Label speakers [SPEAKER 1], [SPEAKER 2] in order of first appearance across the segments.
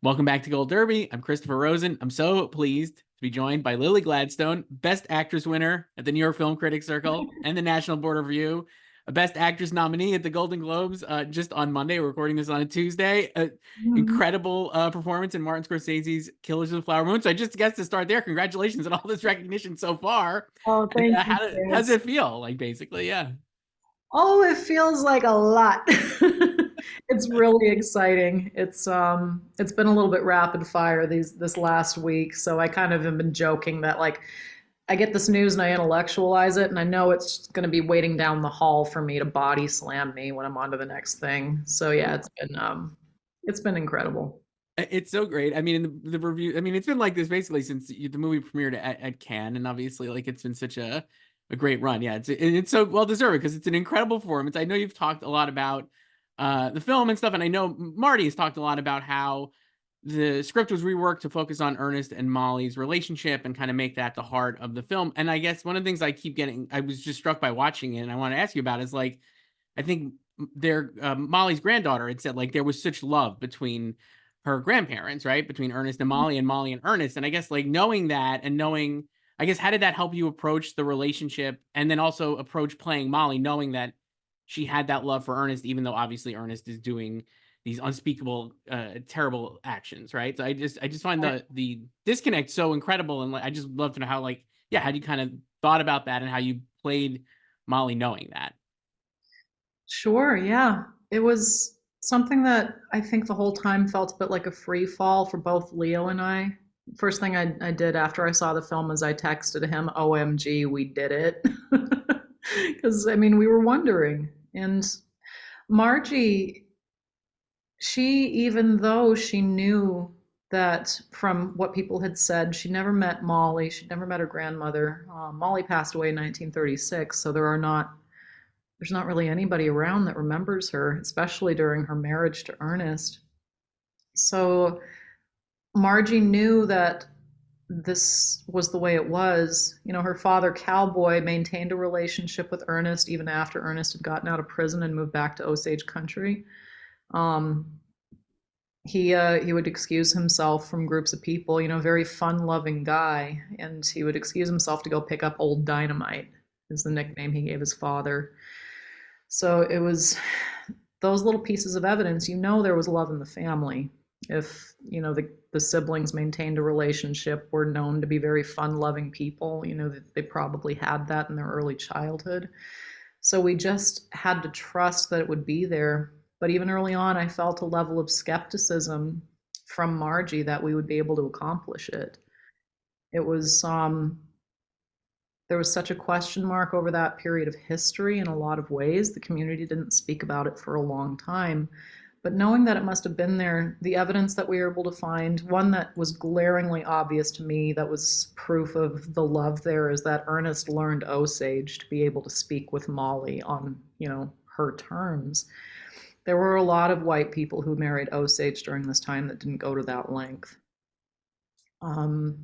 [SPEAKER 1] Welcome back to Gold Derby. I'm Christopher Rosen. I'm so pleased to be joined by Lily Gladstone, Best Actress winner at the New York Film Critics Circle and the National Board of Review, a Best Actress nominee at the Golden Globes just on Monday. We're recording this on a Tuesday.
[SPEAKER 2] Mhm.
[SPEAKER 1] Incredible performance in Martin Scorsese's Killers of the Flower Moon. So I just guess to start there, congratulations on all this recognition so far.
[SPEAKER 2] Oh,
[SPEAKER 1] And
[SPEAKER 2] thank you,
[SPEAKER 1] how does
[SPEAKER 2] Chris.
[SPEAKER 1] it feel? Like basically, yeah.
[SPEAKER 2] Oh, it feels like a lot. It's really exciting. It's been a little bit rapid fire this last week, so I kind of have been joking that like I get this news and I intellectualize it and I know it's going to be waiting down the hall for me to body slam me when I'm on to the next thing. So yeah, it's been incredible.
[SPEAKER 1] It's so great. I mean, in the review, I mean, it's been like this basically since the movie premiered at Cannes, and obviously, like, it's been such a great run. Yeah, it's so well deserved because it's an incredible performance. I know you've talked a lot about the film and stuff, and I know Marty has talked a lot about how the script was reworked to focus on Ernest and Molly's relationship and kind of make that the heart of the film. And I guess one of the things I keep getting, I was just struck by watching it, and I want to ask you about is like, I think their Molly's granddaughter had said like there was such love between her grandparents, right? Between Ernest and Molly and Ernest. And I guess like knowing that and knowing, I guess, how did that help you approach the relationship and then also approach playing Molly, knowing that she had that love for Ernest, even though obviously Ernest is doing these unspeakable, terrible actions, right? So I just find the disconnect so incredible, and like I just love to know how like yeah, how you kind of thought about that and how you played Molly knowing that.
[SPEAKER 2] Sure, yeah. It was something that I think the whole time felt a bit like a free fall for both Leo and I. First thing I did after I saw the film was I texted him, OMG, we did it. Because, I mean, we were wondering. And Margie, she, even though she knew that from what people had said, she never met Molly, she'd never met her grandmother. Molly passed away in 1936, so there's not really anybody around that remembers her, especially during her marriage to Ernest. So Margie knew that this was the way it was. You know, her father, Cowboy, maintained a relationship with Ernest even after Ernest had gotten out of prison and moved back to Osage country. Um, he would excuse himself from groups of people, you know, very fun-loving guy, and he would excuse himself to go pick up old dynamite, is the nickname he gave his father. So it was those little pieces of evidence, you know, there was love in the family. If, you know, the siblings maintained a relationship, were known to be very fun loving people, you know, they probably had that in their early childhood. So we just had to trust that it would be there. But even early on, I felt a level of skepticism from Margie that we would be able to accomplish it. It was there was such a question mark over that period of history in a lot of ways. The community didn't speak about it for a long time. But knowing that it must have been there, the evidence that we were able to find, one that was glaringly obvious to me, that was proof of the love there, is that Ernest learned Osage to be able to speak with Molly on, you know, her terms. There were a lot of white people who married Osage during this time that didn't go to that length. Um,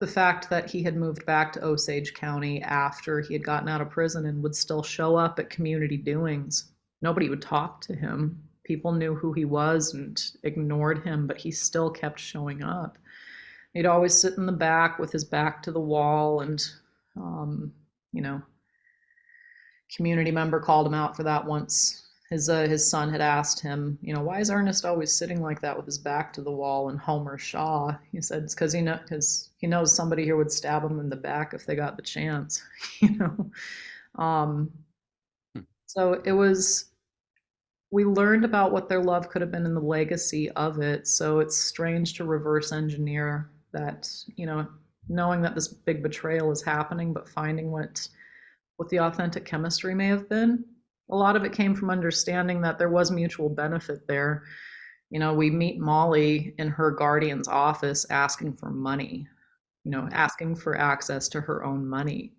[SPEAKER 2] the fact that he had moved back to Osage County after he had gotten out of prison and would still show up at community doings. Nobody would talk to him. People knew who he was and ignored him, but he still kept showing up. He'd always sit in the back with his back to the wall, and, you know, community member called him out for that once. His son had asked him, you know, why is Ernest always sitting like that with his back to the wall? And Homer Shaw, he said, it's because he knows somebody here would stab him in the back if they got the chance, you know. Um, so it was. We learned about what their love could have been in the legacy of it. So it's strange to reverse engineer that, you know, knowing that this big betrayal is happening, but finding what the authentic chemistry may have been. A lot of it came from understanding that there was mutual benefit there. You know, we meet Molly in her guardian's office asking for money, you know, asking for access to her own money.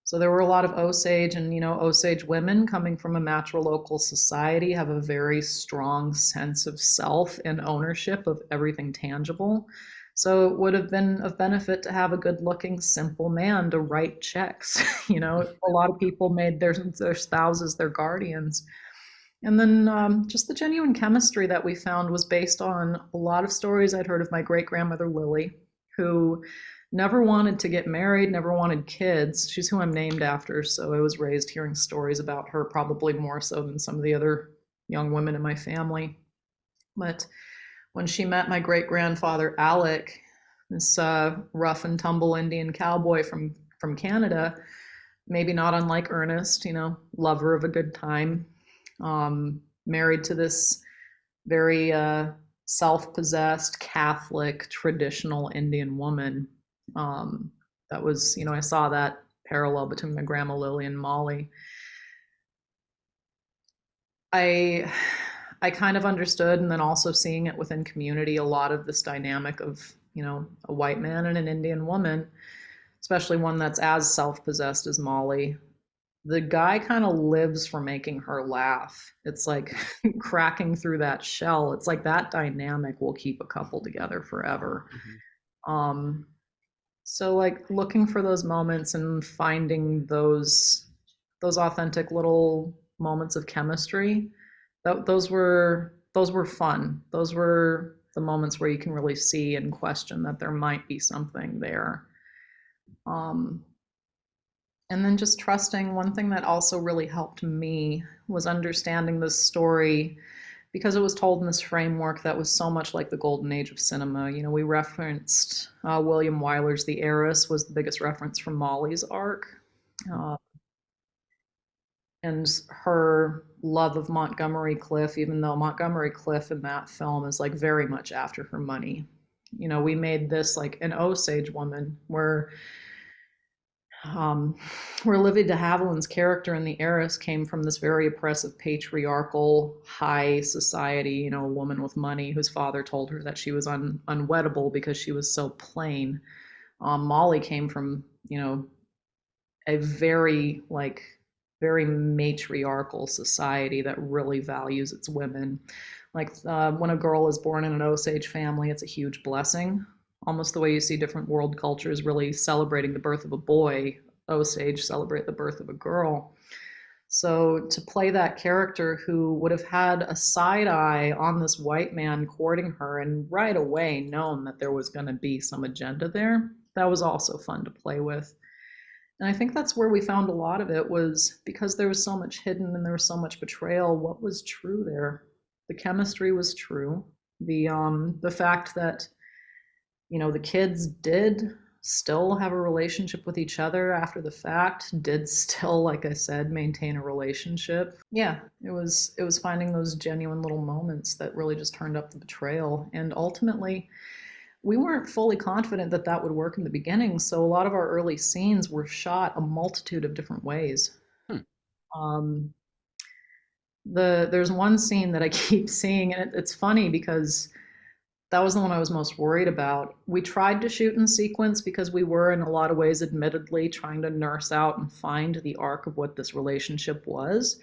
[SPEAKER 2] So there were a lot of Osage, and, you know, Osage women coming from a matrilocal society have a very strong sense of self and ownership of everything tangible. So it would have been of benefit to have a good looking, simple man to write checks. You know, a lot of people made their spouses their guardians. And then just the genuine chemistry that we found was based on a lot of stories I'd heard of my great grandmother Lily, who never wanted to get married, never wanted kids. She's who I'm named after, so I was raised hearing stories about her, probably more so than some of the other young women in my family. But when she met my great grandfather Alec, this rough and tumble Indian cowboy from Canada, maybe not unlike Ernest, lover of a good time, married to this very self-possessed Catholic traditional Indian woman. That was, I saw that parallel between my grandma Lily and Molly. I I kind of understood, and then also seeing it within community, a lot of this dynamic of, a white man and an Indian woman, especially one that's as self-possessed as Molly. The guy kind of lives for making her laugh. It's like cracking through that shell. It's like that dynamic will keep a couple together forever.
[SPEAKER 1] Mhm.
[SPEAKER 2] Um, so like looking for those moments and finding those authentic little moments of chemistry, those were fun. Those were the moments where you can really see and question that there might be something there. Um, and then just trusting. One thing that also really helped me was understanding this story because it was told in this framework that was so much like the golden age of cinema. We referenced William Wyler's The Heiress was the biggest reference from Molly's arc. Uh, and her love of Montgomery Cliff, even though Montgomery Cliff in that film is like very much after her money. We made this like an Osage woman um, where Olivia de Havilland's character in The Heiress came from this very oppressive, patriarchal, high society, a woman with money whose father told her that she was unwettable because she was so plain. Molly came from, a very matriarchal society that really values its women. Like when a girl is born in an Osage family, it's a huge blessing. Almost the way you see different world cultures really celebrating the birth of a boy, Osage celebrate the birth of a girl. So to play that character who would have had a side eye on this white man courting her and right away known that there was going to be some agenda there, that was also fun to play with. And I think that's where we found a lot of it was because there was so much hidden and there was so much betrayal. What was true there? The chemistry was true. The fact that the kids did still have a relationship with each other after the fact, did still, like I said, maintain a relationship. Yeah, it was finding those genuine little moments that really just turned up the betrayal. And ultimately, we weren't fully confident that that would work in the beginning, so a lot of our early scenes were shot a multitude of different ways.
[SPEAKER 1] Hmm.
[SPEAKER 2] Um, there's one scene that I keep seeing, and it's funny because that was the one I was most worried about. We tried to shoot in sequence because we were, in a lot of ways, admittedly trying to nurse out and find the arc of what this relationship was.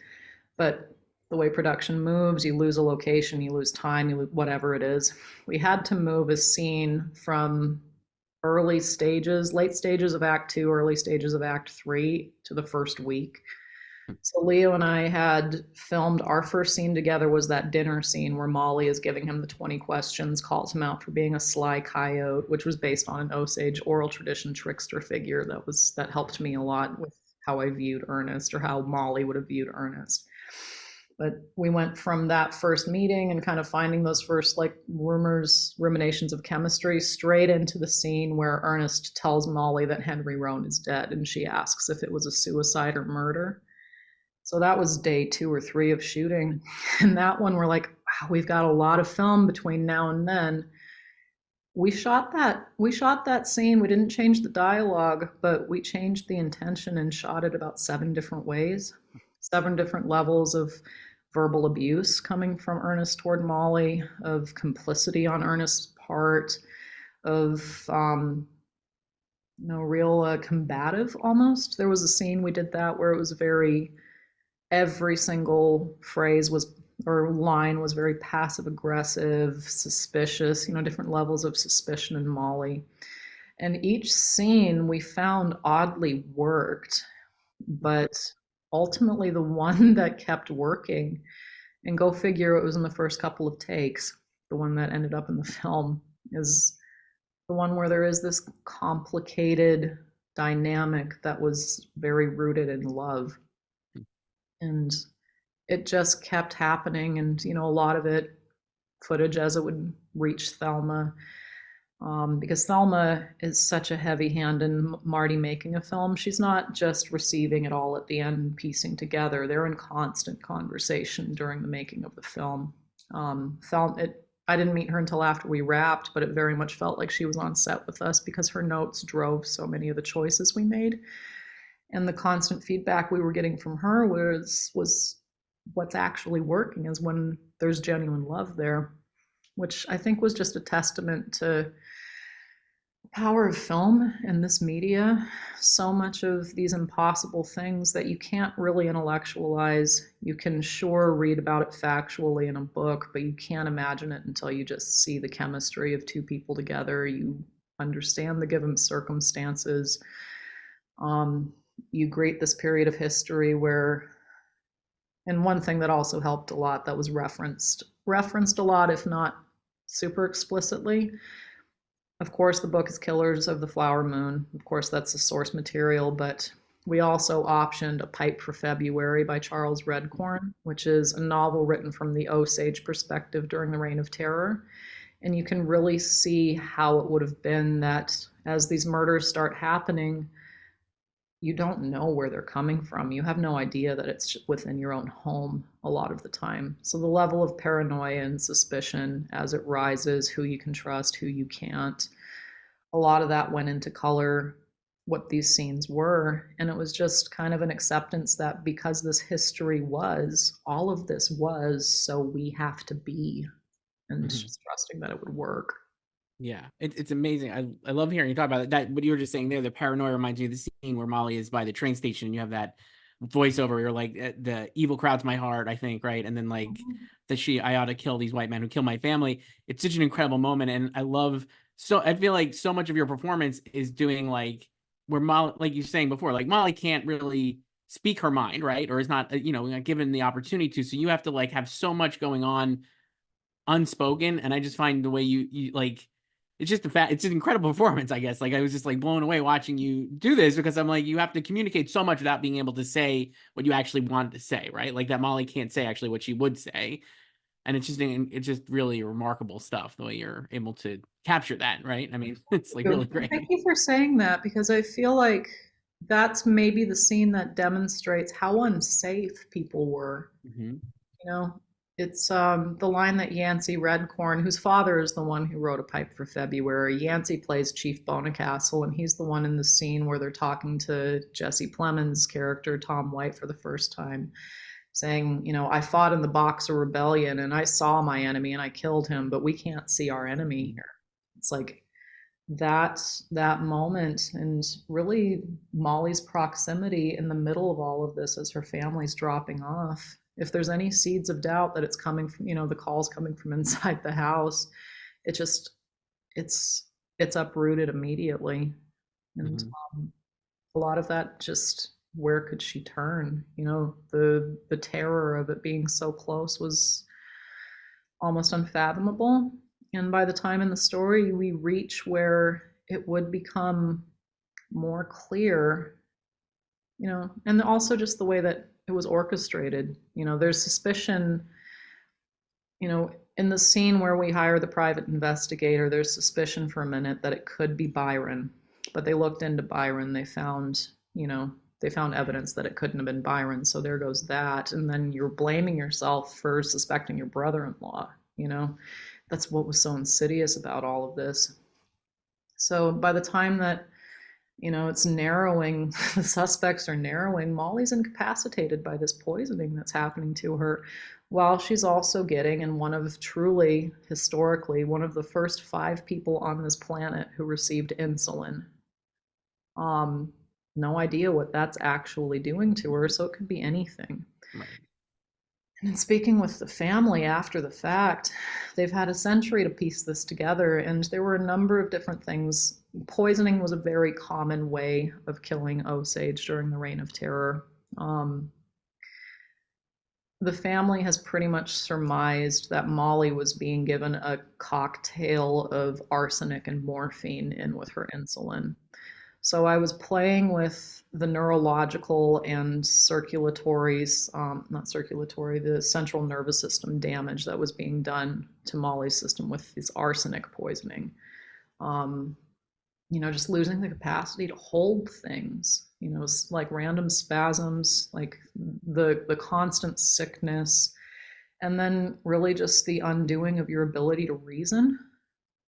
[SPEAKER 2] But the way production moves, you lose a location, you lose time, whatever it is. We had to move a scene from early stages, late stages of Act Two, early stages of Act Three to the first week. So Leo and I had filmed our first scene together was that dinner scene where Molly is giving him the 20 questions, calls him out for being a sly coyote, which was based on an Osage oral tradition trickster figure that helped me a lot with how I viewed Ernest or how Molly would have viewed Ernest. But we went from that first meeting and kind of finding those first like ruminations of chemistry straight into the scene where Ernest tells Molly that Henry Roan is dead and she asks if it was a suicide or murder. So that was day 2 or 3 of shooting. And that one, we're like, wow, we've got a lot of film between now and then. We shot that scene. We didn't change the dialogue, but we changed the intention and shot it about 7 different ways, 7 different levels of verbal abuse coming from Ernest toward Molly, of complicity on Ernest's part, of real combative almost. There was a scene we did that where it was every single phrase was or line was very passive aggressive, suspicious, different levels of suspicion in Molly. And each scene we found oddly worked, but ultimately the one that kept working And go figure, it was in the first couple of takes. The one that ended up in the film is the one where there is this complicated dynamic that was very rooted in love. And it just kept happening. And, a lot of it, footage as it would reach Thelma, because Thelma is such a heavy hand in Marty making a film. She's not just receiving it all at the end and piecing together. They're in constant conversation during the making of the film. I didn't meet her until after we wrapped, but it very much felt like she was on set with us because her notes drove so many of the choices we made. And the constant feedback we were getting from her was what's actually working is when there's genuine love there, which I think was just a testament to the power of film and this media. So much of these impossible things that you can't really intellectualize. You can sure read about it factually in a book, but you can't imagine it until you just see the chemistry of two people together. You understand the given circumstances. You greet this period of history where, and one thing that also helped a lot that was referenced a lot, if not super explicitly. Of course, the book is Killers of the Flower Moon. Of course, that's the source material, but we also optioned A Pipe for February by Charles Redcorn, which is a novel written from the Osage perspective during the Reign of Terror. And you can really see how it would have been that as these murders start happening, you don't know where they're coming from. You have no idea that it's within your own home a lot of the time. So the level of paranoia and suspicion as it rises, who you can trust, who you can't, a lot of that went into color what these scenes were. And it was just kind of an acceptance that because this history was, all of this was, so we have to be, and just trusting that it would work.
[SPEAKER 1] Yeah, it's amazing. I love hearing you talk about it. That what you were just saying there, the paranoia reminds me of the scene where Molly is by the train station and you have that voiceover. You're like, the evil crowd's my heart, I think, right? And then like I ought to kill these white men who kill my family. It's such an incredible moment, and I feel like so much of your performance is doing like where Molly, like you were saying before, like Molly can't really speak her mind, right? Or is not, not given the opportunity to. So you have to like have so much going on unspoken, and I just find the way you like it's just the fact it's an incredible performance, I guess. Like I was just like blown away watching you do this because I'm like, you have to communicate so much without being able to say what you actually want to say, right? Like that Molly can't say actually what she would say. And it's just really remarkable stuff the way you're able to capture that, right? I mean, it's like really
[SPEAKER 2] Thank
[SPEAKER 1] great.
[SPEAKER 2] you for saying that because I feel like that's maybe the scene that demonstrates how unsafe people were.
[SPEAKER 1] Hmm.
[SPEAKER 2] You know, it's the line that Yancey Redcorn, whose father is the one who wrote A Pipe for February. Yancey plays Chief Bonacastle, and he's the one in the scene where they're talking to Jesse Plemons' character, Tom White, for the first time, saying, I fought in the Boxer Rebellion and I saw my enemy and I killed him, but we can't see our enemy here. It's like that moment, and really Molly's proximity in the middle of all of this as her family's dropping off. If there's any seeds of doubt that it's coming from, the calls coming from inside the house, it just it's uprooted immediately. And
[SPEAKER 1] Hmm.
[SPEAKER 2] a lot of that, just where could she turn? The terror of it being so close was almost unfathomable. And by the time in the story we reach where it would become more clear, and also just the way that it was orchestrated, there's suspicion, in the scene where we hire the private investigator, there's suspicion for a minute that it could be Byron, but they looked into Byron. They found evidence that it couldn't have been Byron. So there goes that. And then you're blaming yourself for suspecting your brother-in-law. That's what was so insidious about all of this. So by the time that it's narrowing, the suspects are narrowing, Molly's incapacitated by this poisoning that's happening to her, while she's also getting, and one of truly, historically, one of the first 5 people on this planet who received insulin. Um, no idea what that's actually doing to her, so it could be anything.
[SPEAKER 1] Right.
[SPEAKER 2] And speaking with the family after the fact, they've had a century to piece this together, and there were a number of different things. Poisoning was a very common way of killing Osage during the Reign of Terror. the family has pretty much surmised that Molly was being given a cocktail of arsenic and morphine in with her insulin. So I was playing with the neurological and circulatory, not circulatory, the central nervous system damage that was being done to Molly's system with this arsenic poisoning. Um, just losing the capacity to hold things, like random spasms, like the constant sickness, and then really just the undoing of your ability to reason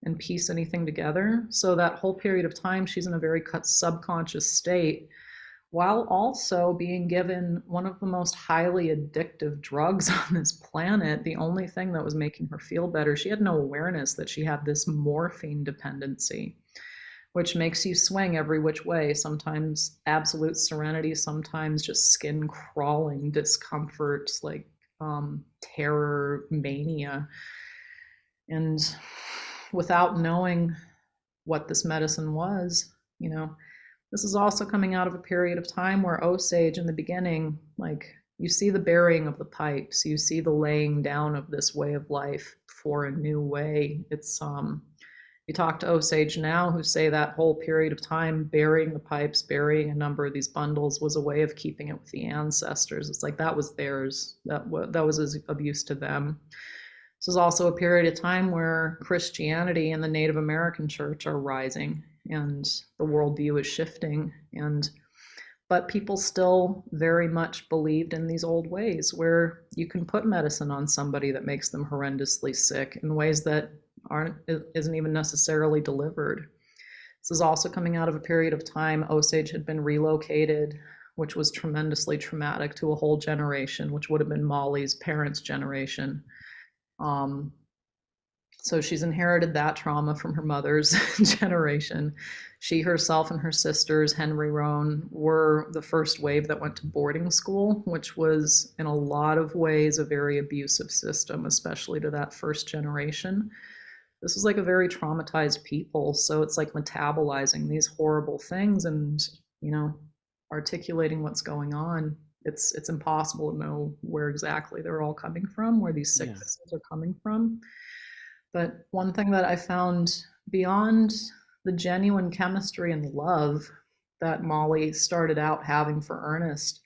[SPEAKER 2] and piece anything together. So that whole period of time, she's in a very subconscious state while also being given one of the most highly addictive drugs on this planet, the only thing that was making her feel better. She had no awareness that she had this morphine dependency, which makes you swing every which way, sometimes absolute serenity, sometimes just skin crawling discomfort, like terror, mania. And without knowing what this medicine was, this is also coming out of a period of time where Osage in the beginning, like you see the burying of the pipes, you see the laying down of this way of life for a new way. It's you talk to Osage now who say that whole period of time burying the pipes, burying a number of these bundles was a way of keeping it with the ancestors. It's like that was theirs. That was of use to them. This is also a period of time where Christianity and the Native American church are rising and the worldview is shifting. But people still very much believed in these old ways where you can put medicine on somebody that makes them horrendously sick in ways that isn't even necessarily delivered. This is also coming out of a period of time Osage had been relocated, which was tremendously traumatic to a whole generation, which would have been Molly's parents' generation. So she's inherited that trauma from her mother's generation. She herself and her sisters, Henry Roan, were the first wave that went to boarding school, which was in a lot of ways a very abusive system, especially to that first generation. This is like a very traumatized people. So it's like metabolizing these horrible things and, articulating what's going on. It's impossible to know where exactly they're all coming from, where these sicknesses are coming from. But one thing that I found beyond the genuine chemistry and love that Molly started out having for Ernest,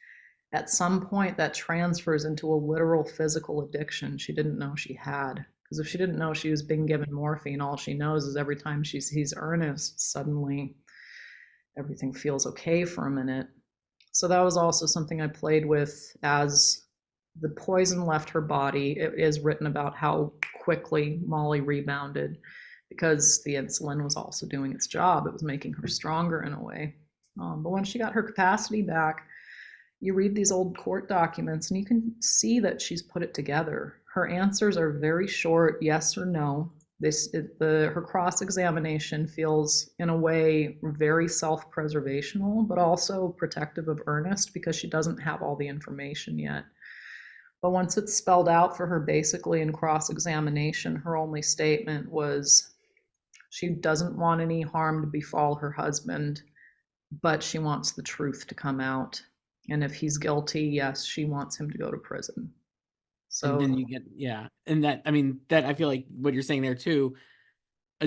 [SPEAKER 2] at some point that transfers into a literal physical addiction she didn't know she had. Because if she didn't know she was being given morphine, all she knows is every time she sees Ernest, suddenly everything feels okay for a minute. So that was also something I played with as the poison left her body. It is written about how quickly Molly rebounded because the insulin was also doing its job. It was making her stronger in a way. But when she got her capacity back, you read these old court documents and you can see that she's put it together. Her answers are very short, yes or no. Her cross-examination feels, in a way, very self-preservational, but also protective of Ernest because she doesn't have all the information yet. But once it's spelled out for her basically in cross-examination, her only statement was she doesn't want any harm to befall her husband, but she wants the truth to come out. And if he's guilty, yes, she wants him to go to prison. So
[SPEAKER 1] and then you get and that I feel like what you're saying there too,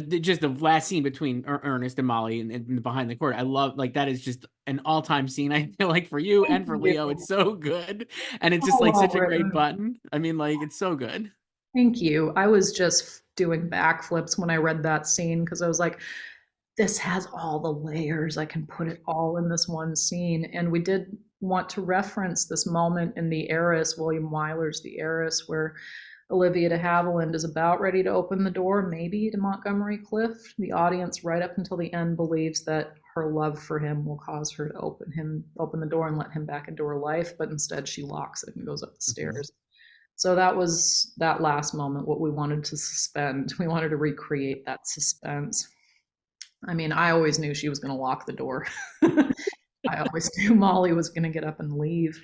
[SPEAKER 1] just the last scene between Ernest and Molly and behind the court, I love, like, that is just an all-time scene. I feel like for you and for Leo, it's so good, and it's just like
[SPEAKER 2] well
[SPEAKER 1] such a great
[SPEAKER 2] written.
[SPEAKER 1] button. Like, it's so good.
[SPEAKER 2] Thank you. I was just doing backflips when I read that scene because I was like, this has all the layers. I can put it all in this one scene. And we did want to reference this moment in The Heiress, William Wyler's The Heiress, where Olivia de Havilland is about ready to open the door, maybe to Montgomery Clift. The audience, right up until the end, believes that her love for him will cause her to open the door and let him back into her life, but instead she locks it and goes up the stairs. So that was that last moment, what we wanted to suspend. We wanted to recreate that suspense. I always knew she was going to lock the door. I always knew Molly was going to get up and leave.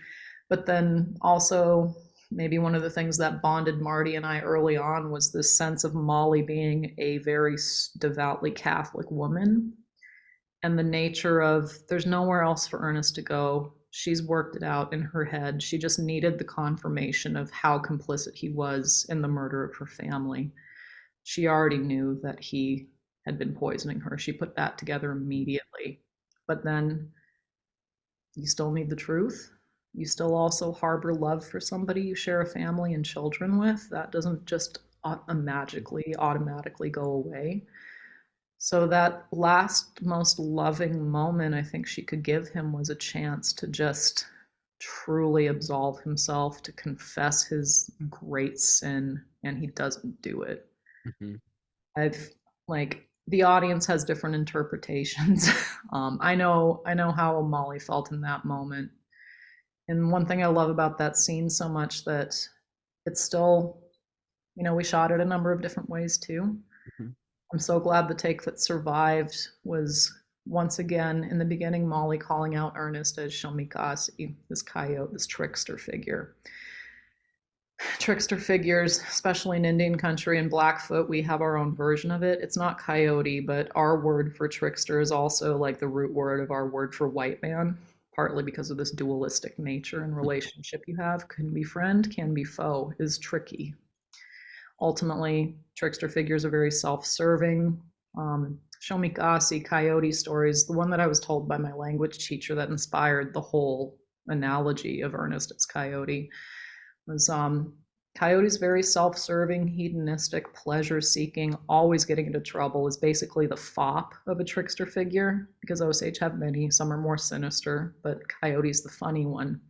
[SPEAKER 2] But then also, maybe one of the things that bonded Marty and I early on was this sense of Molly being a very devoutly Catholic woman and the nature of there's nowhere else for Ernest to go. she's worked it out in her head. She just needed the confirmation of how complicit he was in the murder of her family. She already knew that he had been poisoning her. She put that together immediately. But then you still need the truth. You still also harbor love for somebody you share a family and children with. That doesn't just magically, automatically go away. So that last, most loving moment I think she could give him was a chance to just truly absolve himself, to confess his great sin, and he doesn't do it.
[SPEAKER 1] Mhm.
[SPEAKER 2] I've like the audience has different interpretations. I know how Molly felt in that moment, and one thing I love about that scene so much that it's still, we shot it a number of different ways too.
[SPEAKER 1] Mhm.
[SPEAKER 2] I'm so glad the take that survived was once again in the beginning Molly calling out Ernest as Shomikasi, this coyote, this trickster figure. Trickster figures, especially in Indian country and Blackfoot, we have our own version of it. It's not coyote, but our word for trickster is also like the root word of our word for white man, partly because of this dualistic nature and relationship you have. Can be friend, can be foe, is tricky. Ultimately, trickster figures are very self-serving. Shomikasi, coyote stories, the one that I was told by my language teacher that inspired the whole analogy of Ernest as coyote was Coyote's very self-serving, hedonistic, pleasure-seeking, always getting into trouble, is basically the fop of a trickster figure, because Osage have many, some are more sinister, but Coyote's the funny one.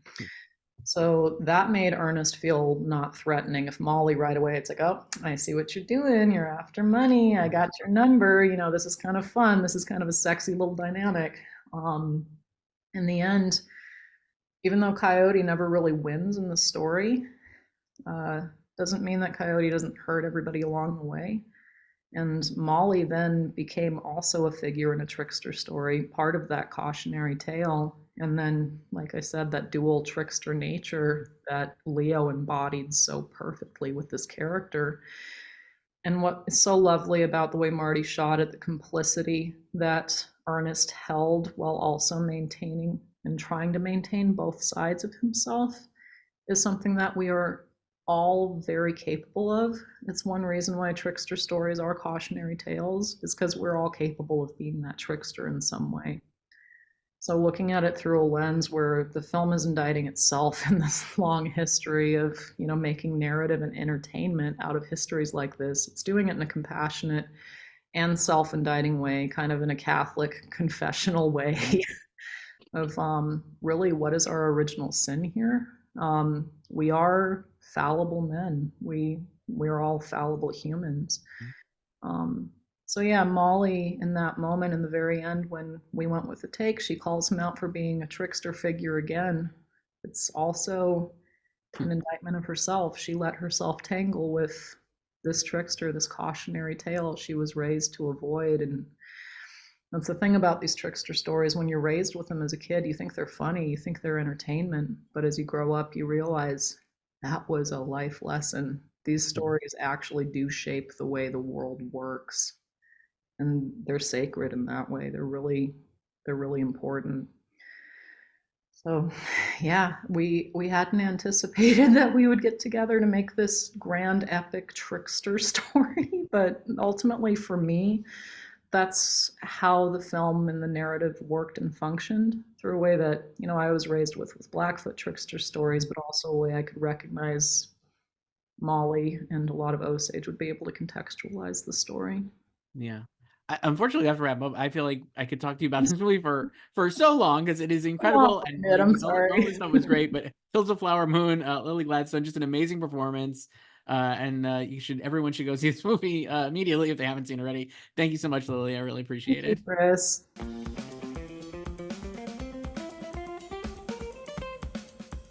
[SPEAKER 2] So that made Ernest feel not threatening. If Molly right away, it's like, oh, I see what you're doing. You're after money. I got your number. This is kind of fun. This is kind of a sexy little dynamic. In the end, even though Coyote never really wins in the story, uh, doesn't mean that Coyote doesn't hurt everybody along the way. And Molly then became also a figure in a trickster story, part of that cautionary tale. And then, like I said, that dual trickster nature that Leo embodied so perfectly with this character. And what is so lovely about the way Marty shot it, the complicity that Ernest held while also maintaining and trying to maintain both sides of himself, is something that we are all very capable of. It's one reason why trickster stories are cautionary tales, is because we're all capable of being that trickster in some way. So looking at it through a lens where the film is indicting itself in this long history of, making narrative and entertainment out of histories like this, it's doing it in a compassionate and self-indicting way, kind of in a Catholic confessional way of really what is our original sin here. We are fallible men. We're all fallible humans. Um, so yeah, Molly in that moment in the very end when we went with the take, she calls him out for being a trickster figure again. It's also an indictment of herself. She let herself tangle with this trickster, this cautionary tale she was raised to avoid. And that's the thing about these trickster stories. When you're raised with them as a kid, you think they're funny, you think they're entertainment. But as you grow up, you realize that was a life lesson. These stories actually do shape the way the world works. And they're sacred in that way. They're really important. So yeah, we hadn't anticipated that we would get together to make this grand epic trickster story, but ultimately for me, that's how the film and the narrative worked and functioned, through a way that I was raised with Blackfoot trickster stories, but also a way I could recognize Molly and a lot of Osage would be able to contextualize the story.
[SPEAKER 1] Yeah. Unfortunately, we have to wrap up. I feel like I could talk to you about this movie for so long because it is incredible and
[SPEAKER 2] I'm
[SPEAKER 1] all this
[SPEAKER 2] sorry.
[SPEAKER 1] stuff was great. But Fields of Flower Moon, Lily Gladstone, just an amazing performance. And everyone should go see this movie immediately if they haven't seen it already. Thank you so much, Lily. I really appreciate
[SPEAKER 2] Thank you,
[SPEAKER 1] it.
[SPEAKER 2] Chris.